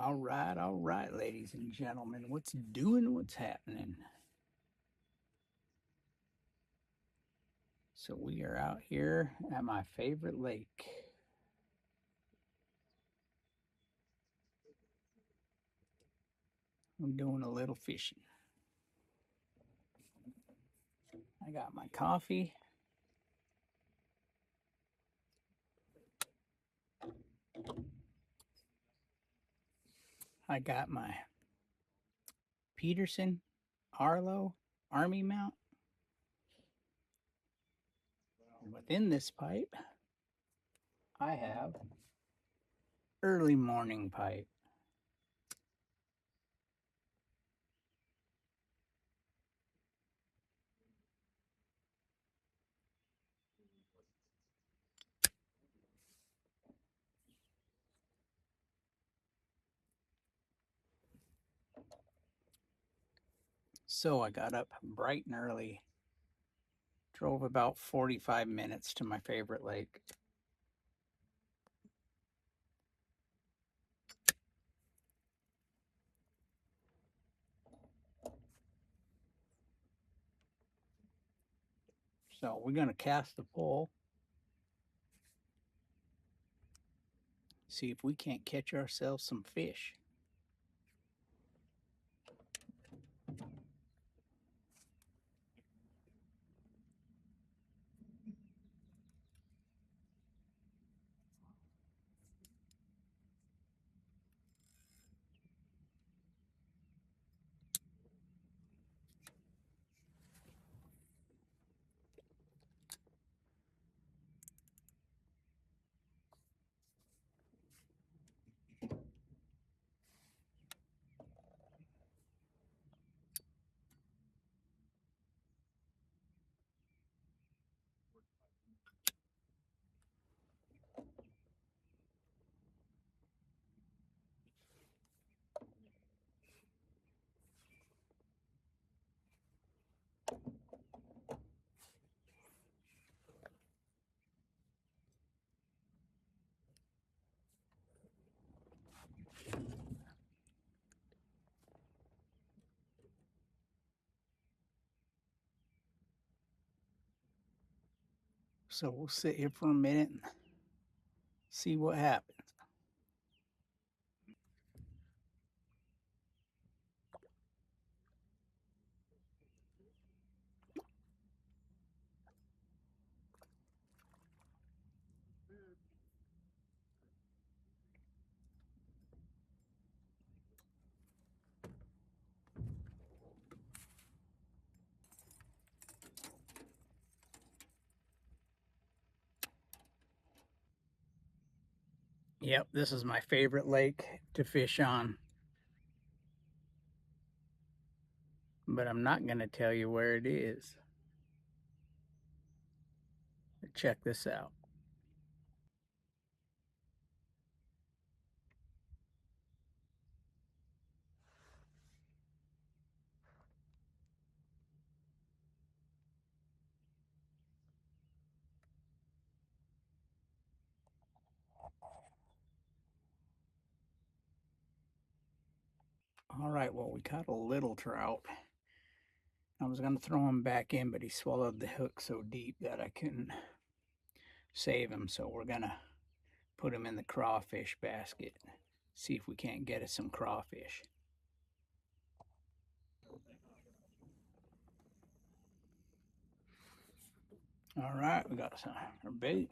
All right, ladies and gentlemen, what's doing, what's happening? So we are out here at my favorite lake. I'm doing a little fishing. I got my coffee. I got my Peterson Arlo Army mount. Within this pipe, I have early morning pipe. So I got up bright and early, drove about 45 minutes to my favorite lake. So we're going to cast the pole, see if we can't catch ourselves some fish. So we'll sit here for a minute and see what happens. Yep, this is my favorite lake to fish on. But I'm not going to tell you where it is. Check this out. All right, well, we caught a little trout. I was going to throw him back in, but he swallowed the hook so deep that I couldn't save him. So we're going to put him in the crawfish basket, see if we can't get us some crawfish. All right, we got our bait.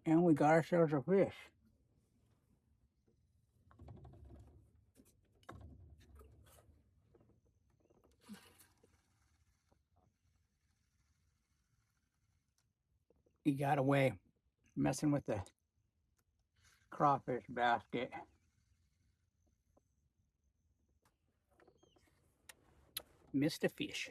And we got ourselves a fish. He got away messing with the crawfish basket. Missed a fish.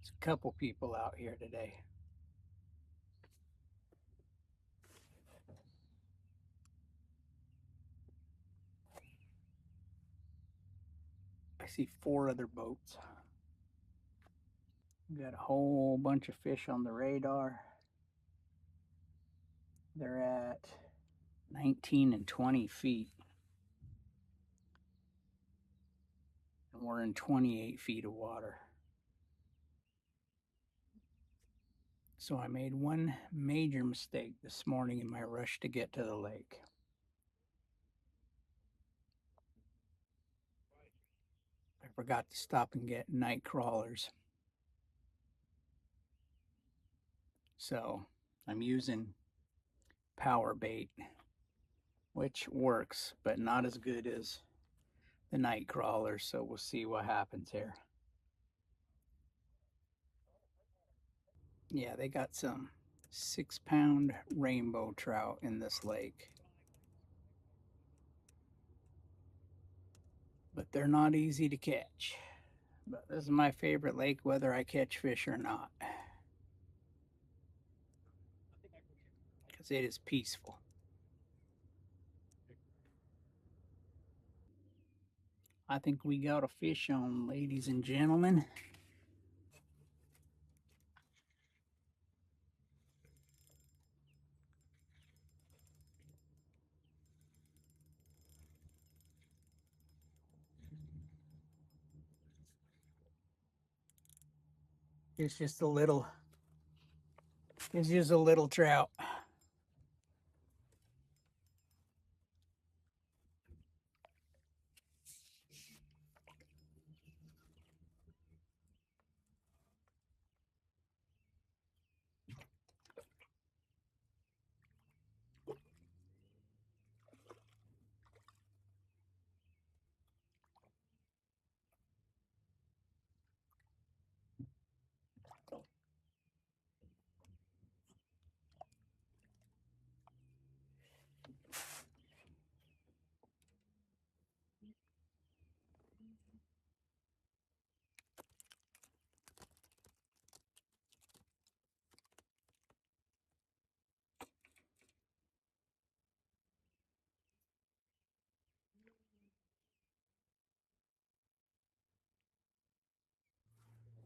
There's a couple people out here today. I see 4 other boats. We got a whole bunch of fish on the radar. They're at 19 and 20 feet. And we're in 28 feet of water. So I made one major mistake this morning in my rush to get to the lake. I forgot to stop and get night crawlers. So I'm using power bait, which works, but not as good as the night crawlers. So we'll see what happens here. Yeah, they got some 6-pound rainbow trout in this lake. But they're not easy to catch. But this is my favorite lake, whether I catch fish or not, because it is peaceful. I think we got a fish on, ladies and gentlemen. It's just a little trout.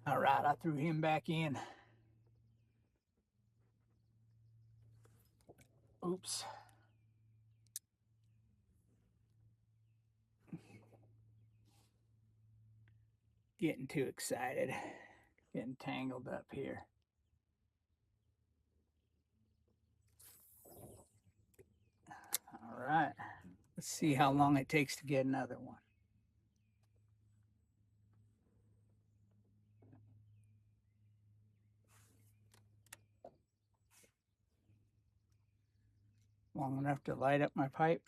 All right, I threw him back in. Oops. Getting too excited. Getting tangled up here. All right. Let's see how long it takes to get another one. Long enough to light up my pipe.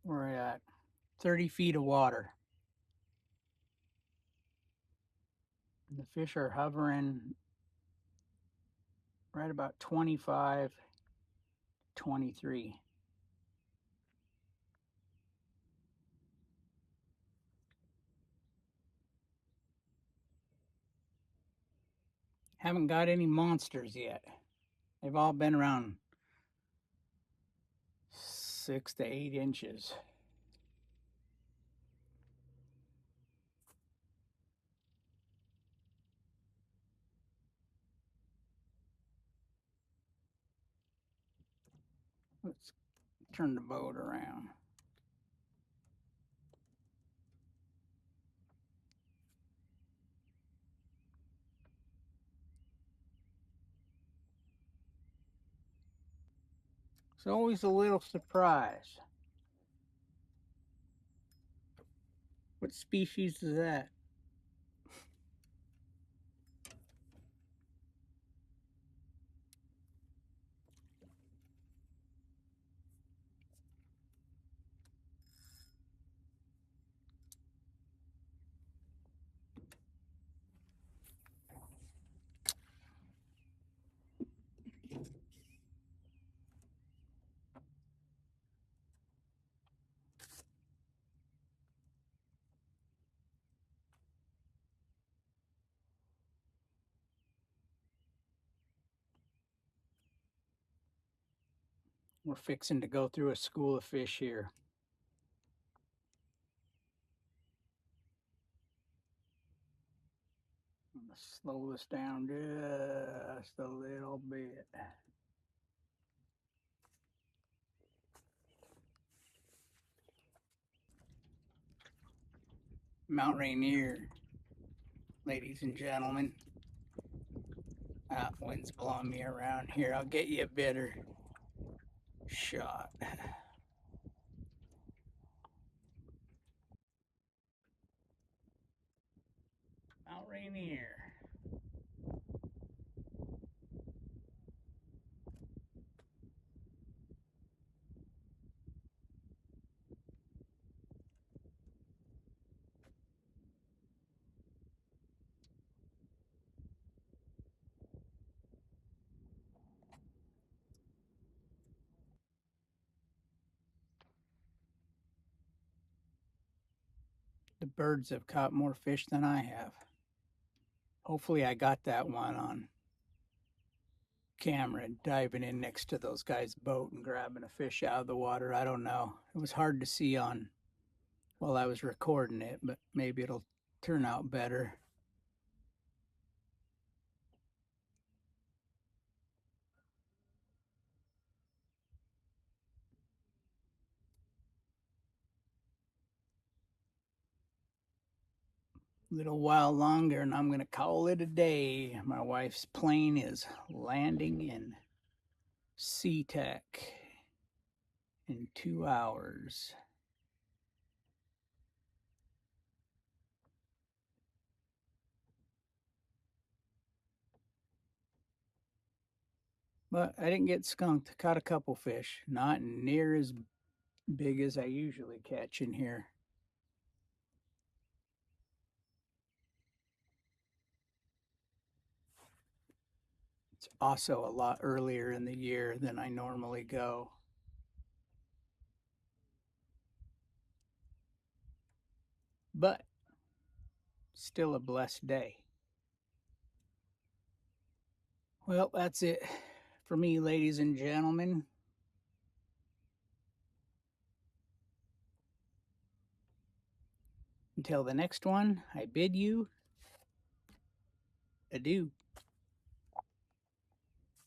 We're at 30 feet of water. The fish are hovering right about 25, 23. Haven't got any monsters yet. They've all been around 6 to 8 inches. Let's turn the boat around. It's always a little surprise. What species is that? We're fixing to go through a school of fish here. I'm gonna slow this down just a little bit. Mount Rainier, ladies and gentlemen. Wind's blowing me around here. I'll get you a better shot. Mount Rainier. The birds have caught more fish than I have. Hopefully I got that one on camera, diving in next to those guys' boat and grabbing a fish out of the water. I don't know. It was hard to see on while I was recording it, but maybe it'll turn out better. Little while longer and I'm going to call it a day. My wife's plane is landing in SeaTac in 2 hours. But I didn't get skunked. Caught a couple fish, not near as big as I usually catch in here. It's also a lot earlier in the year than I normally go. But still a blessed day. Well, that's it for me, ladies and gentlemen. Until the next one, I bid you adieu.